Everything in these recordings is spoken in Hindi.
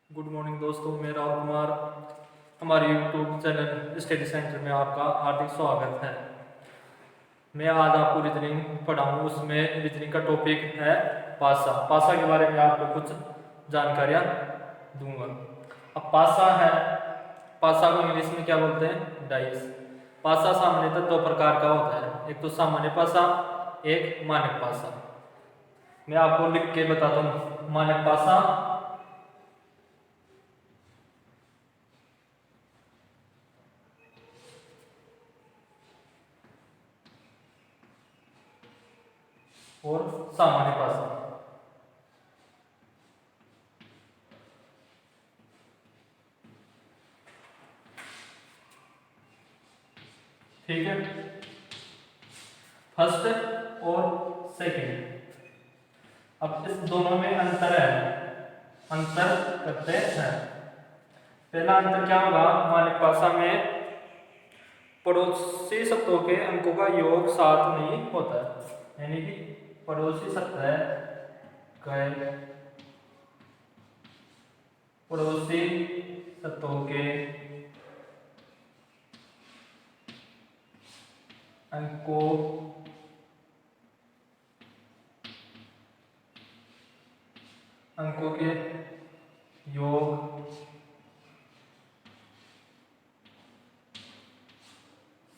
गुड मॉर्निंग दोस्तों, मैं राहुल कुमार। हमारे यूट्यूब चैनल स्टडी सेंटर में आपका हार्दिक स्वागत है। मैं आज आपको रीजनिंग पढ़ाऊँ, उसमें रीजनिंग का टॉपिक है पासा। पासा के बारे में आपको कुछ जानकारियाँ दूंगा। अब पासा है, पासा को इंग्लिश में क्या बोलते हैं? डाइस। पासा सामान्यतः दो प्रकार का होता है, एक तो सामान्य पासा, एक मानक पासा। मैं आपको लिख के बताता हूँ। मानक पासा और सामान्य पासा। ठीक है, फर्स्ट और सेकंड। अब इस दोनों में अंतर है, अंतर करते हैं। पहला अंतर क्या होगा? मानक पासा में पड़ोसी शब्दों के अंकों का योग साथ नहीं होता है, यानी कि पड़ोसी शब्द है कई पड़ोसी शब्दों के अंकों के योग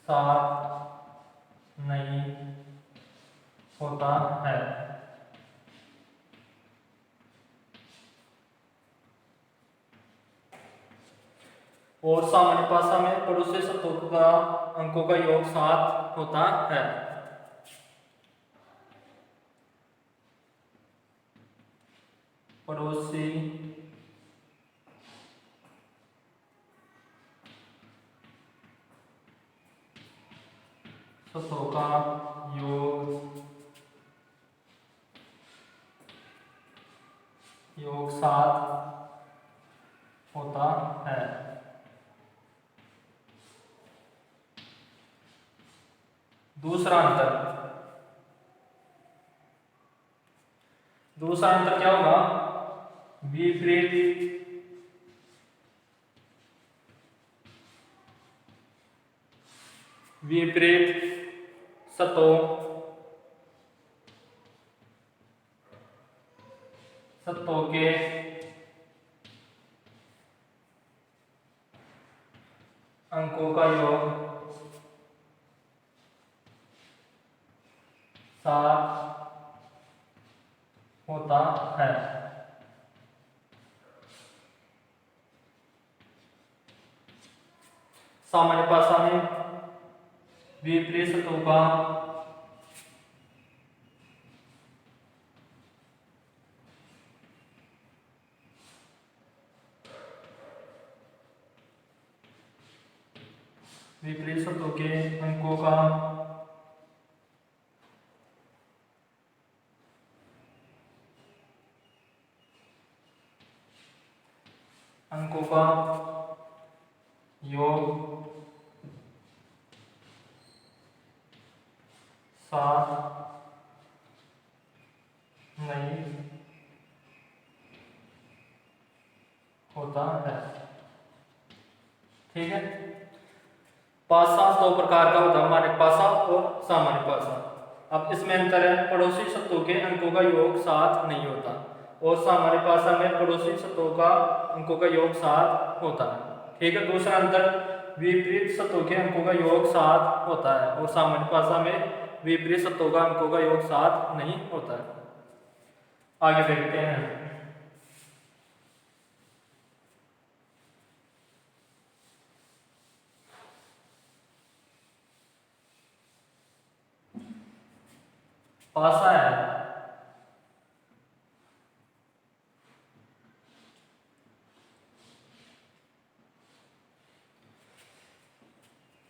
साथ नहीं होता है। और सामान्य भाषा में पड़ोसी शब्दों का अंकों का योग सात होता है। पड़ोसी शब्दों का योग सात होता है। दूसरा अंतर क्या होगा? विपरीत शब्दों के अंकों का योग सात होता है। सामान्य भाषा में विपरीत शब्दों का विपरीत शब्दों के अंकों का योग सात नहीं होता है। ठीक है, पासा दो प्रकार का होता है, मानक पासा और सामान्य पासा। अब इसमें अंतर है, पड़ोसी शब्दों के अंकों का योग सात नहीं होता, और सामान्य पासा में पड़ोसी शब्दों का अंकों का योग सात होता है। ठीक है, दूसरा अंतर, विपरीत शब्दों के अंकों का योग सात होता है, और सामान्य पासा में विपरीत शब्दों का अंकों का योग सात नहीं होता है। आगे देखते हैं। पासा है,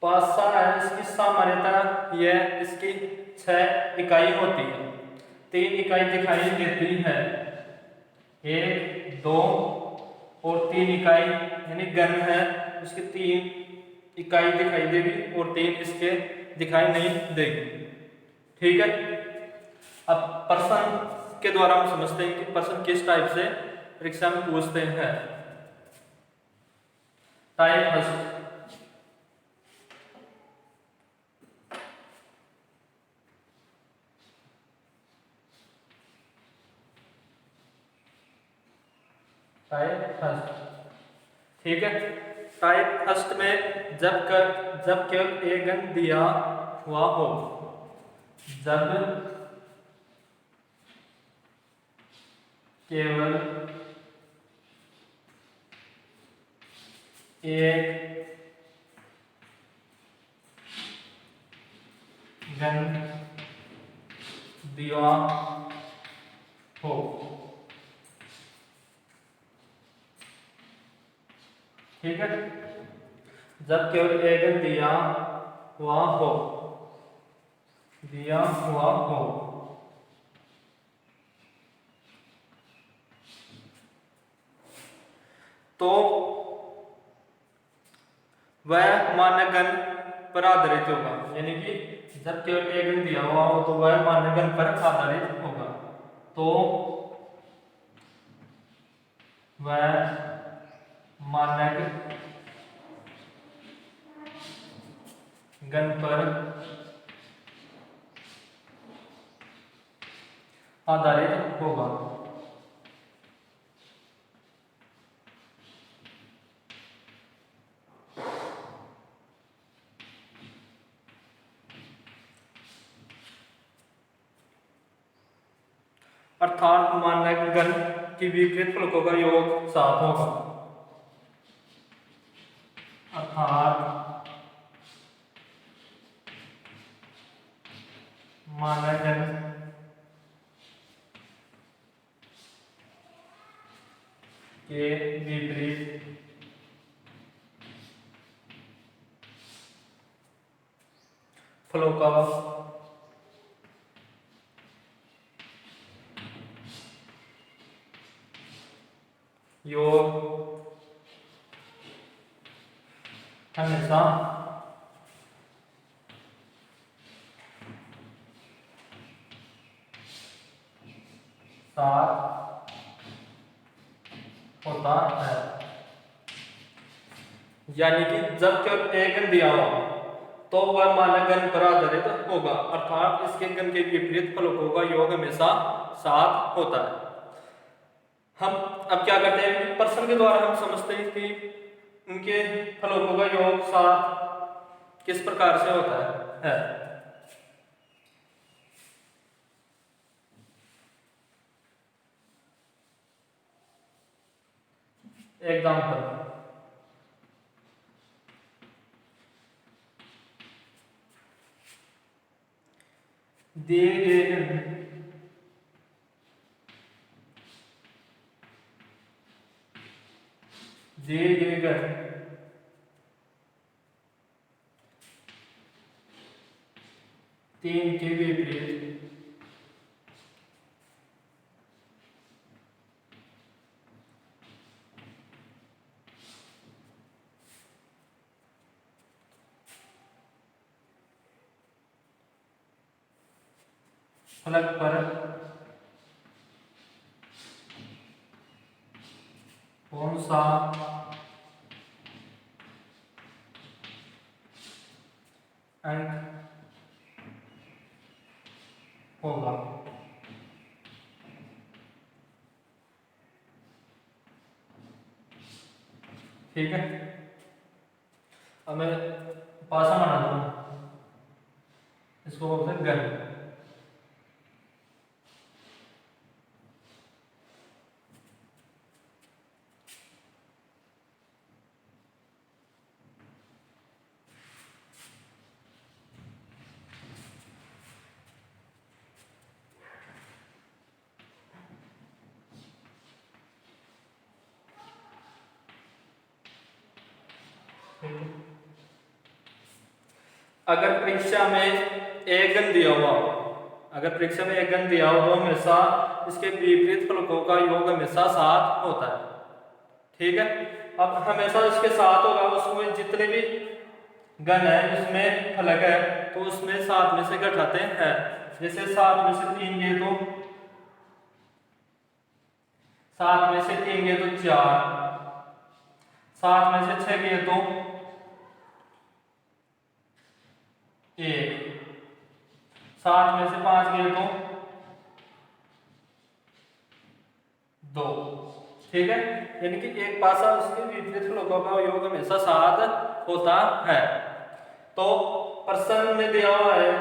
पासा है, इसकी सामान्यता यह इसकी 6 इकाई होती है। 3 इकाई दिखाई देती है, 1, 2 और 3 इकाई, यानी घन है उसकी 3 इकाई दिखाई देगी और 3 इसके दिखाई नहीं देगी। ठीक है, अब प्रश्न के द्वारा हम समझते हैं कि प्रश्न किस टाइप से परीक्षा में पूछते हैं। Type first, type first. ठीक है, टाइप फर्स्ट में जब केवल एक गण दिया हुआ हो, जब केवल एक गण दिया हो, ठीक है, जब केवल एक गण दिया हुआ हो, दिया हुआ हो, तो वह मान्य गण पर आधारित होगा। यानी कि जब केवल एक गण दिया हुआ हो तो वह मान्य गण पर आधारित होगा। तो वह मानक गण पर आधारित होगा। अर्थात मानक गण की विपरीत फलकों का योग 7 होगा। अर्थात मानक गण के विपरीत फलों का योग हमेशा 7 होता है। यानी कि जब केवल एक गण दिया हो तो वह मानक गण पर आधारित होगा, अर्थात इसके गण के विपरीत फलकों का योग हमेशा 7 होता है। हम अब क्या करते हैं, प्रश्न के द्वारा हम समझते हैं कि उनके फलकों का योग 7 किस प्रकार से होता है। एग्जाम्पल, दिए गए गण 3 के विपरीत फलक पर कौन सा अंक होगा। ठीक है, अब मैं पासा बना दूं, इसको बोलते हैं गण। अगर परीक्षा में एक गण दिया हुआ हो, अगर परीक्षा में एक गण दिया हो तो हमेशा इसके विपरीत फलकों का योग हमेशा 7 होता है। ठीक है, अब हमेशा इसके 7 होगा, उसमें जितने भी गण है उसमें फलक है तो उसमें 7 में से घटाते हैं। जैसे 7 में से 3 गए तो 7 में से 3 गए तो 4, 7 में से 6 गए तो 1, 7 में से 5 गए तो 2। ठीक है, यानी कि एक पासा उसके विपरीत फलकों का योग हमेशा 7 होता है। तो प्रश्न में दिया हुआ है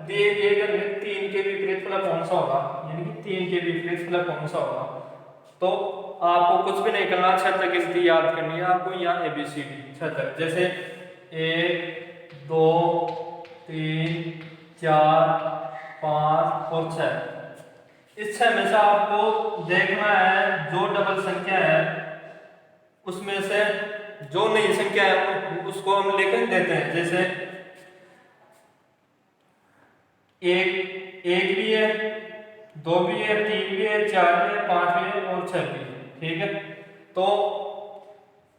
दिए गए गण में 3 के विपरीत फलक कौन सा होगा, यानी कि 3 के विपरीत फलक कौन सा होगा। तो आपको कुछ भी नहीं करना, 6 तक गिनती याद करनी है आपको, यहाँ ABCD 6 तक, जैसे 1 2 3 4 5 और 6। इस 6 में से आपको देखना है जो डबल संख्या है उसमें से जो नई संख्या है उसको हम लेकर देते हैं। जैसे एक भी है, 2 भी है, 3 भी है, 4 भी है, 5 भी है और 6 भी है। ठीक है, तो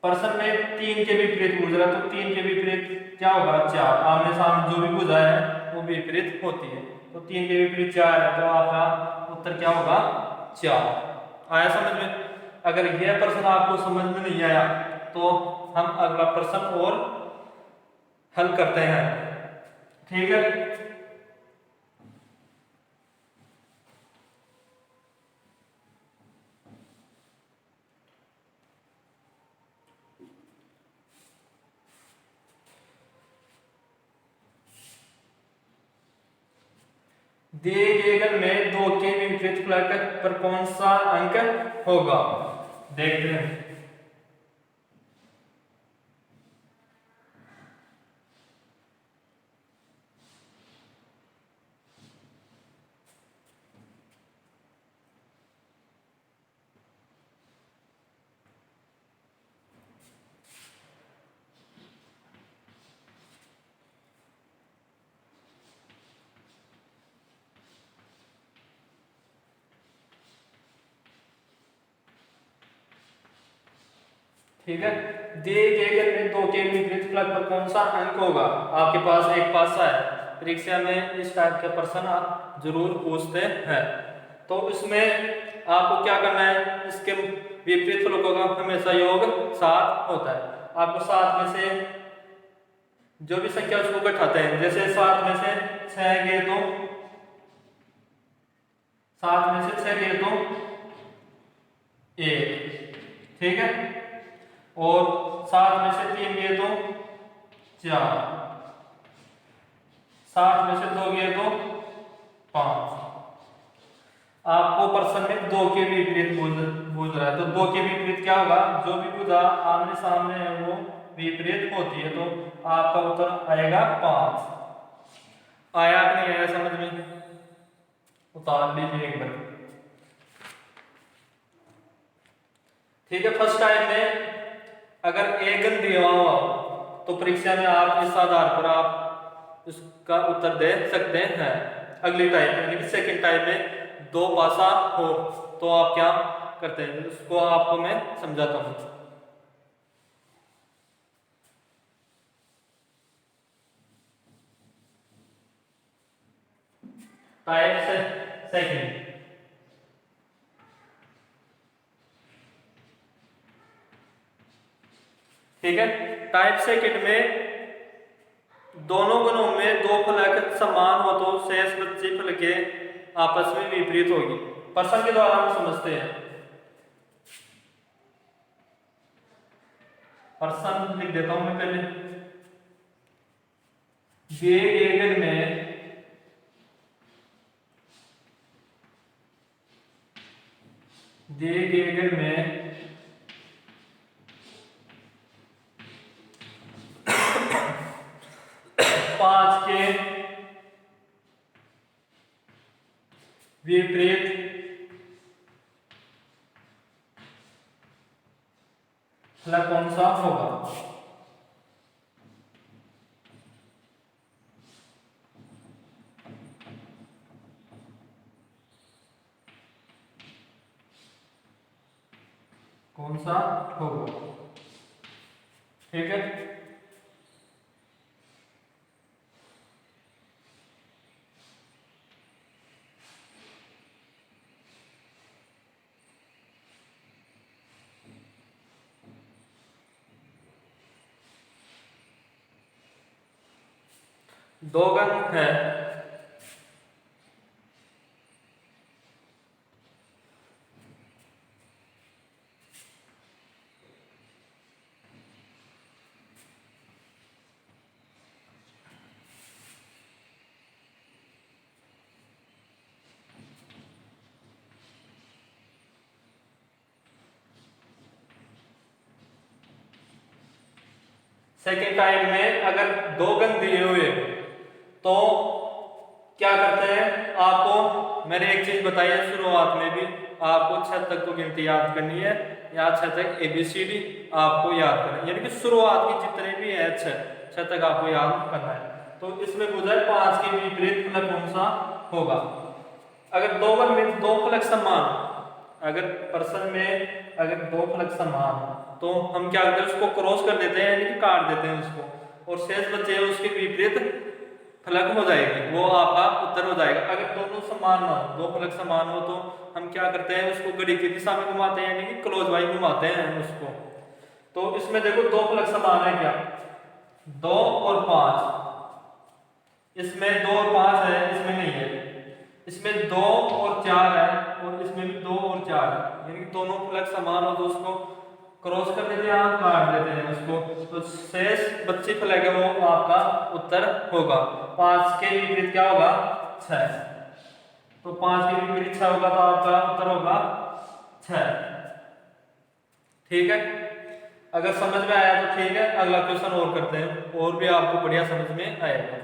प्रश्न में 3 के विपरीत पूछ रहा है, तो 3 के विपरीत क्या होगा 4। आमने सामने जो भी भुजा है वो विपरीत होती है, तो 3 के विपरीत 4 है, तो आपका उत्तर क्या होगा 4। आया समझ में। अगर यह प्रश्न आपको समझ में नहीं आया तो हम अगला प्रश्न और हल करते हैं। ठीक है, दिए गए गण में 2 के विपरीत फलक पर कौन सा अंक होगा, देखते हैं। ठीक है, दिए गए गण में 2 के विपरीत फलक पर कौन सा अंक होगा। आपके पास एक पासा है, परीक्षा में इस टाइप के प्रश्न आप जरूर पूछते हैं। तो इसमें आपको क्या करना है, इसके विपरीत फलकों का हमेशा योग 7 होता है। आपको 7 में से जो भी संख्या उसको घटाते हैं, जैसे 7 में से 6 गए तो 7 में से 6 गए तो 1। ठीक है, और 7 में से 3 गए तो 4, 7 में से 2 गए तो 5। आपको प्रश्न में 2 के विपरीत पूछ रहा है, तो 2 के विपरीत क्या होगा, जो भी भुजा आमने सामने है वो विपरीत होती है, तो आपका उत्तर आएगा 5। आया कि नहीं आया समझ में, उतार लीजिए एक बार। ठीक है, फर्स्ट टाइम में अगर एक गण दिया हुआ तो परीक्षा में आप इस आधार पर आप उसका उत्तर दे सकते हैं। अगली टाइप यानी कि सेकंड टाइप में 2 पासा हो तो आप क्या करते हैं, उसको आपको मैं समझाता हूं। टाइप से सेकंड, ठीक है, टाइप सेकंड में दोनों गणों में 2 फलक समान हो तो शेष बची फलके आपस में विपरीत होगी। प्रश्न के द्वारा हम समझते हैं। प्रश्न लिख देता हूं मैं पहले। दिए गए गण में दिए गए गण में 5 के विपरीत फलक कौन सा होगा। कौन सा होगा, ठीक है। दो गण है, सेकेंड टाइम में अगर दो गण दिए हुए तो क्या करते हैं, आपको मैंने एक चीज बताई है शुरुआत में भी, आपको 6 तक तो गिनती याद करनी है, या 6 तक ABCD आपको याद करना है, यानी कि शुरुआत की जितने भी है 6 तक आपको याद करना है। तो इसमें पूछा है 5 के विपरीत फलक कौन सा होगा। अगर दो गण में दो फलक समान, अगर प्रश्न में अगर दो फलक समान तो हम क्या करते हैं, उसको क्रॉस कर देते हैं, यानी कि काट देते हैं उसको, और शेष बचे उसके विपरीत फलक हो जाएगी, वो आपका उत्तर हो जाएगा। अगर दोनों समान ना हो, दो फलक समान हो, तो हम क्या करते हैं, उसको घड़ी की दिशा में घुमाते हैं, यानी कि क्लोज वाइज घुमाते हैं उसको। तो इसमें देखो दो फलक समान है क्या, 2 और 5, इसमें 2 और 5 है, इसमें नहीं है। इसमें 2 और 4 है, और इसमें भी 2 और 4 है, यानी कि दोनों फलक समान हो तो उसको क्रॉस कर देते हैं, काट देते हैं उसको, तो शेष बच्ची फलक है वो आपका उत्तर होगा। 5 के विपरीत क्या होगा, 6, तो 5 के विपरीत 6 होगा, तो आपका उत्तर होगा 6। ठीक है, अगर समझ में आया तो ठीक है, अगला क्वेश्चन और करते हैं, और भी आपको बढ़िया समझ में आएगा।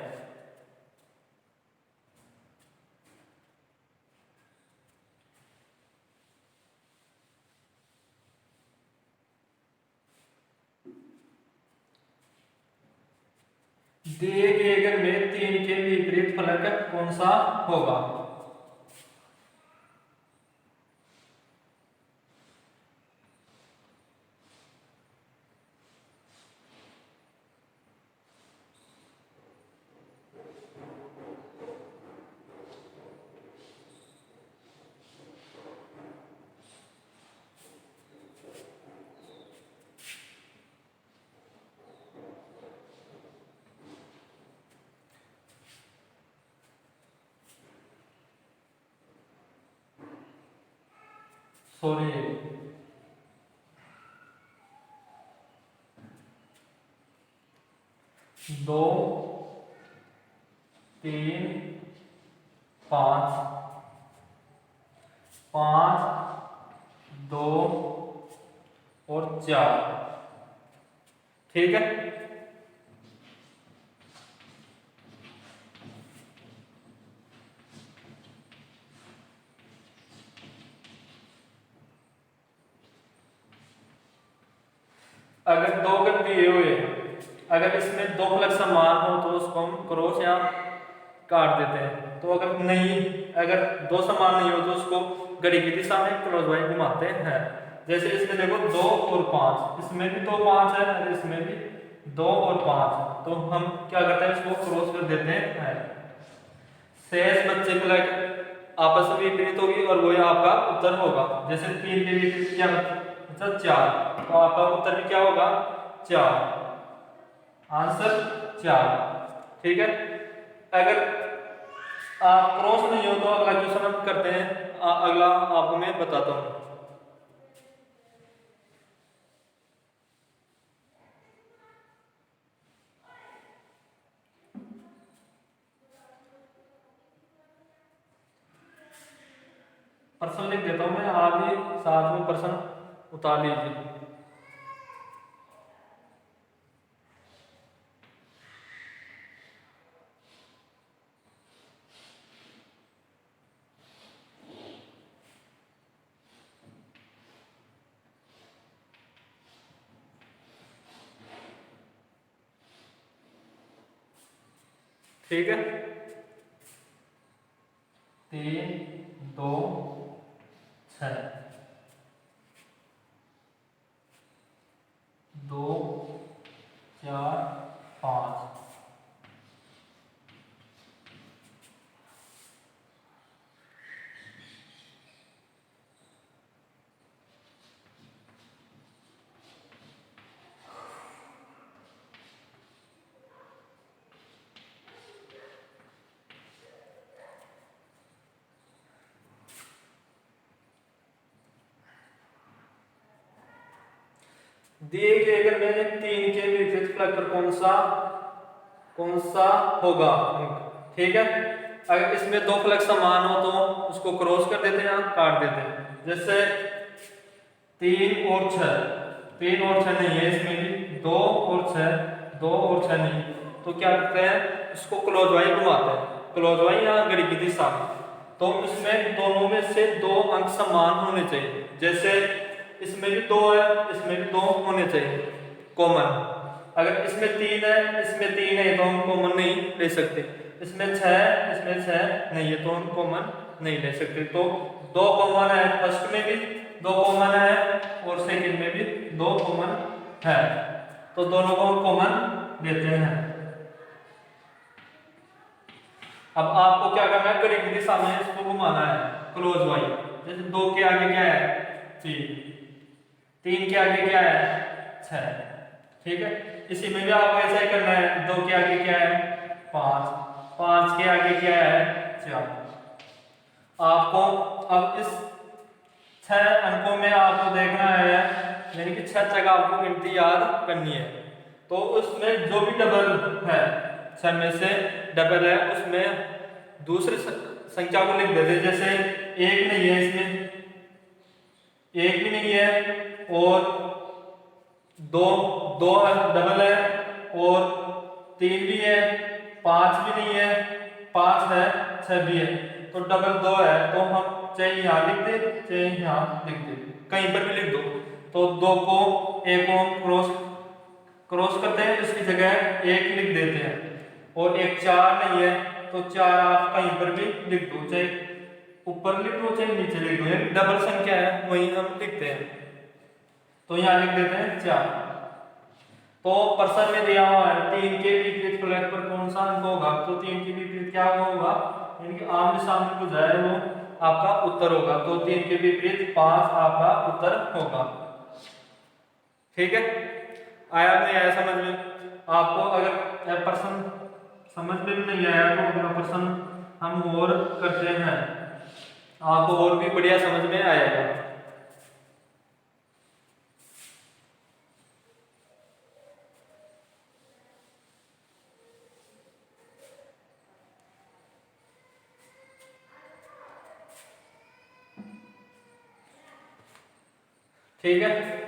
दिए गए गण में 3 के विपरीत फलक कौन सा होगा। सॉरी, 2 3 5, 5 2 और 4। ठीक है, अगर दो गण दिए हुए, अगर इसमें दो फलक समान हो तो उसको हम क्रॉस या काट देते हैं। तो अगर नहीं, अगर दो समान नहीं हो तो उसको घड़ी की दिशा में क्लॉकवाइज घुमाते हैं। जैसे इसमें देखो 2 और 5, इसमें भी 2 5 है और इसमें भी 2 और 5, तो हम क्या करते हैं, इसको क्रॉस कर देते हैं। शेष बच्चे फलक आपस में विपरीत होगी और वही आपका उत्तर होगा। जैसे 3 के विपरीत क्या बचा, 4, तो आपका उत्तर भी क्या होगा, 4, आंसर 4। ठीक है, अगर आप क्रॉस नहीं हो तो अगला क्वेश्चन हम करते हैं, अगला आपको मैं बताता हूं। प्रश्न लिख देता हूं मैं, आप भी साथ में प्रश्न उतार लीजिए। ठीक है, 3 2 6, 2 4 5, दिए गए अगर में 3 के विपरीत फलक पर कौन सा होगा अंक, ठीक है। अगर इसमें दो फलक समान हो तो उसको क्रॉस कर देते हैं, काट देते हैं। जैसे 3 और 6, 3 और 6 नहीं है, इसमें भी 2 और 6, 2 और 6 नहीं, तो क्या करते हैं, इसको क्लॉजवाइज घुमाते हैं, क्लॉजवाइज या घड़ी की दिशा में। तो इसमें दोनों में से 2 अंक समान होने चाहिए। जैसे इसमें भी 2 है, इसमें भी 2 होने चाहिए कॉमन। अगर इसमें 3 है, इसमें 3 है, तो हम कॉमन नहीं ले सकते। इसमें 6 है, इसमें 6 नहीं है, तो हम कॉमन नहीं ले सकते। तो 2 कॉमन है, फर्स्ट में भी 2 कॉमन है और सेकंड में भी 2 कॉमन है, तो दोनों को हम कॉमन लेते हैं। अब आपको क्या करना है, घड़ी की दिशा में इसको घुमाना है क्लॉजवाइज। जैसे 2 के आगे क्या है, 3, 3 के आगे क्या है, 6, ठीक है। इसी में भी आपको ऐसा ही करना है, 2 के आगे क्या है, 5, 5 के आगे क्या है, 4। आपको अब इस 6 अंकों में आपको देखना है, यानी कि 6 जगह आपको गिनती याद करनी है। तो उसमें जो भी डबल है, 6 में से डबल है, उसमें दूसरी संख्या को लिख देते। जैसे 1 नहीं है, इसमें 1 भी नहीं है, और 2 डबल है, और 3 भी है, 5 भी नहीं है, 5 है, 6 भी है, तो डबल 2 है। तो हम चाहे यहाँ लिख दे, चाहे यहाँ लिख दे, कहीं पर भी लिख दो। तो 2 को 1 को क्रॉस करते हैं, इसकी जगह 1 लिख देते हैं। और एक 4 नहीं है, तो 4 आप कहीं पर भी लिख दो, चाहे ऊपर लिख दो चाहे नीचे लिख दो, डबल संख्या है वही हम लिखते हैं। तो यहाँ लिख देते हैं 4। तो प्रश्न में दिया हुआ है 3 के विपरीत फलक पर कौन सा अंक होगा, तो 3 के विपरीत क्या होगा, यानी कि आमने सामने को जाए वो आपका उत्तर होगा। तो 3 के विपरीत 5 आपका उत्तर होगा, ठीक है। आया नहीं आया समझ में? आपको अगर प्रश्न समझ में भी नहीं आया तो अगला प्रश्न हम और करते हैं, आपको और भी बढ़िया समझ में आएगा। ठीक है,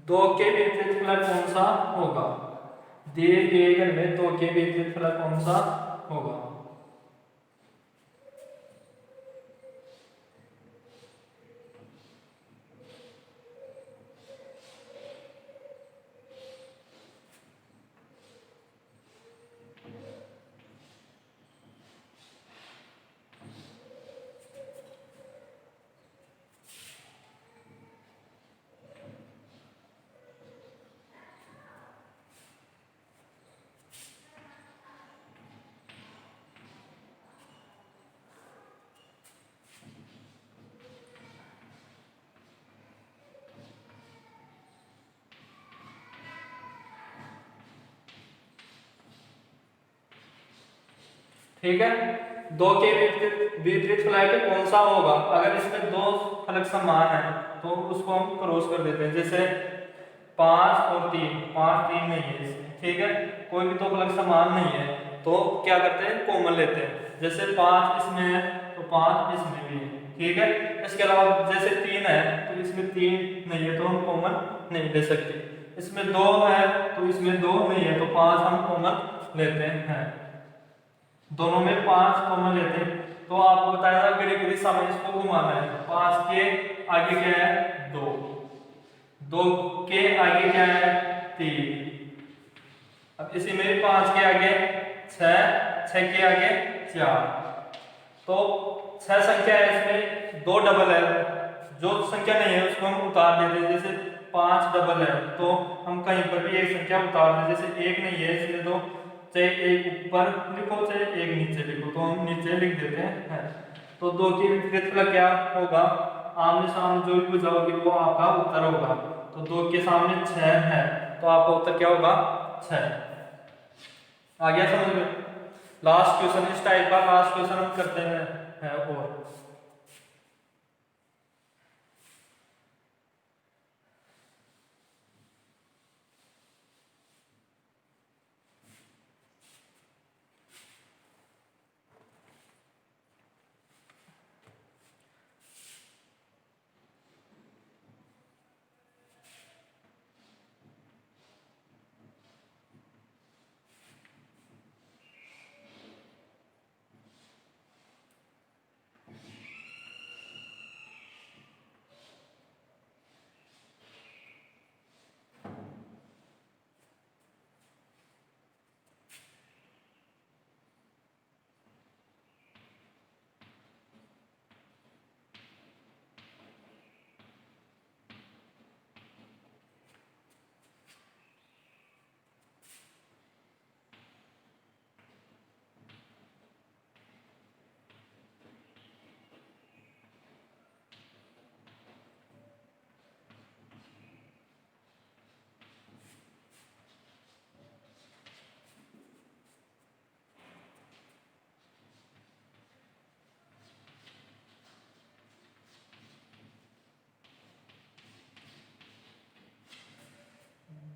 दो के विपरीत फलक कौन सा होगा, दिए गए घन में 2 के विपरीत फलक कौन सा होगा। ठीक है, 2 के विपरीत फलक कौन सा होगा। अगर इसमें 2 फलक समान है तो उसको हम क्रॉस कर देते हैं। जैसे 5 और 3, 5 3 नहीं है इसमें, ठीक है, कोई भी 2 फलक समान नहीं है, तो क्या करते हैं, कॉमन लेते हैं। जैसे 5 इसमें है तो 5 इसमें भी है, ठीक है। इसके अलावा जैसे 3 है तो इसमें 3 नहीं है, तो हम कॉमन नहीं ले सकते। इसमें 2 है तो इसमें 2 नहीं है, तो 5 हम कॉमन लेते हैं, दोनों में 5 कॉमन लेते हैं। तो आपको बताया था घड़ी की दिशा में इसको घुमाना है। 5 के आगे क्या है, 2, 2 के आगे क्या है, 3। अब इसी में भी 5 के आगे 6, 6 के आगे 4। तो 6 संख्या है, इसमें 2 डबल है, जो संख्या नहीं है उसको हम उतार देते हैं। जैसे 5 डबल है तो हम कहीं पर भी एक संख्या उतार दें। जैसे 1 नहीं है इसमें, तो चाहे एक ऊपर लिखो चाहे एक नीचे लिखो, तो हम नीचे लिख देते हैं। तो 2 के विपरीत फलक क्या होगा, आमने सामने जो भी भुजा होगी वो आपका उत्तर होगा। तो 2 के सामने 6 है, तो आपका उत्तर क्या होगा, 6। आ गया समझ में? लास्ट क्वेश्चन इस टाइप का लास्ट क्वेश्चन हम करते हैं है और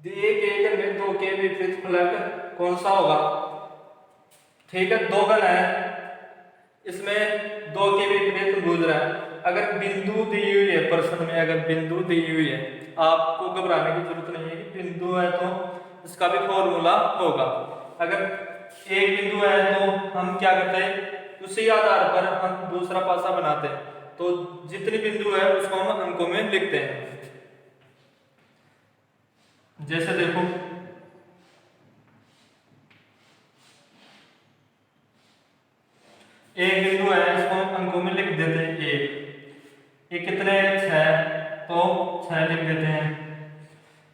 दिए गए गण में दो के विपरीत फलक कौन सा होगा। ठीक है, दो गण है, इसमें दो के विपरीत गुजर रहा है। अगर बिंदु दी हुई है प्रश्न में, अगर बिंदु दी हुई है, आपको घबराने की जरूरत नहीं है कि बिंदु है तो इसका भी फॉर्मूला होगा। अगर एक बिंदु है तो हम क्या करते हैं, उसी आधार पर हम दूसरा पासा बनाते हैं। तो जितनी बिंदु है उसको हम अंकों में लिखते हैं। जैसे देखो, एक बिंदु है, इसको हम अंकों में लिख देते हैं एक। ये कितने 6, तो 6 लिख देते हैं।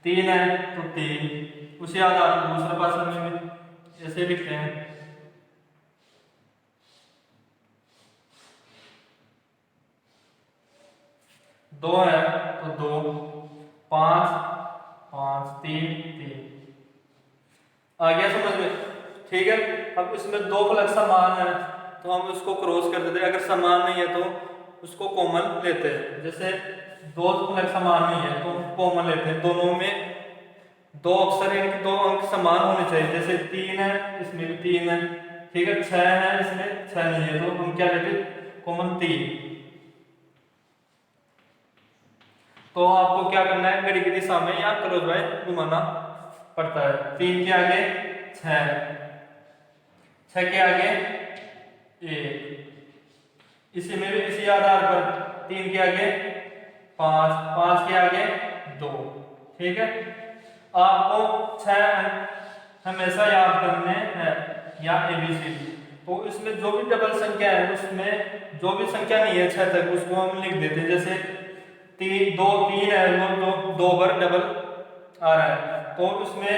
3 है तो 3, उसी आधार पर दूसरा पासा में भी ऐसे लिखते हैं। 2 है तो 2, 5, 5, 3, 3। आ गया समझ में। ठीक है, अब इसमें दो फलक समान है तो हम उसको क्रॉस कर देते हैं। अगर समान नहीं है तो उसको कॉमन लेते हैं। जैसे दो फलक समान नहीं है तो कॉमन लेते हैं। दोनों में दो अक्षर यानी कि दो अंक समान होने चाहिए। जैसे 3 है, इसमें भी 3 है। ठीक है, 6 है, इसमें 6 नहीं है तो हम क्या लेते हैं, कॉमन 3। तो आपको क्या करना है, घड़ी की दिशा में या क्लॉकवाइज घुमाना पड़ता है। 3 के आगे 6, 6 के आगे 1, इसी में भी इसी आधार पर 3 के आगे 5, 5 के आगे 2। ठीक है, आपको 6 अंक हमेशा याद करने हैं या ABCD। तो इसमें जो भी डबल संख्या है, उसमें जो भी संख्या नहीं है 6 तक, उसको हम लिख देते हैं। जैसे 3, 2, 3 है, दो बार डबल आ रहा है, तो उसमें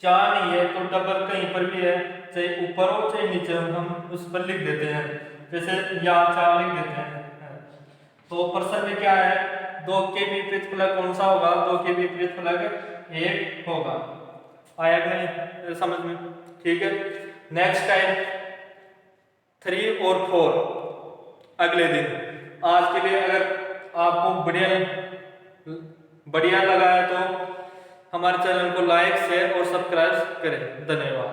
4 नहीं है तो डबल कहीं पर भी है, चाहे ऊपर हो चाहे नीचे हो, हम उस पर लिख देते हैं। जैसे यहाँ 4 लिख देते हैं। तो प्रश्न में क्या है, 2 के विपरीत फलक कौन सा होगा, 2 के विपरीत फलक 1 होगा। आया कि नहीं समझ में। ठीक है, नेक्स्ट टाइम 3 और 4 अगले दिन। आज के लिए अगर आपको बढ़िया लगा है तो हमारे चैनल को लाइक, शेयर और सब्सक्राइब करें। धन्यवाद।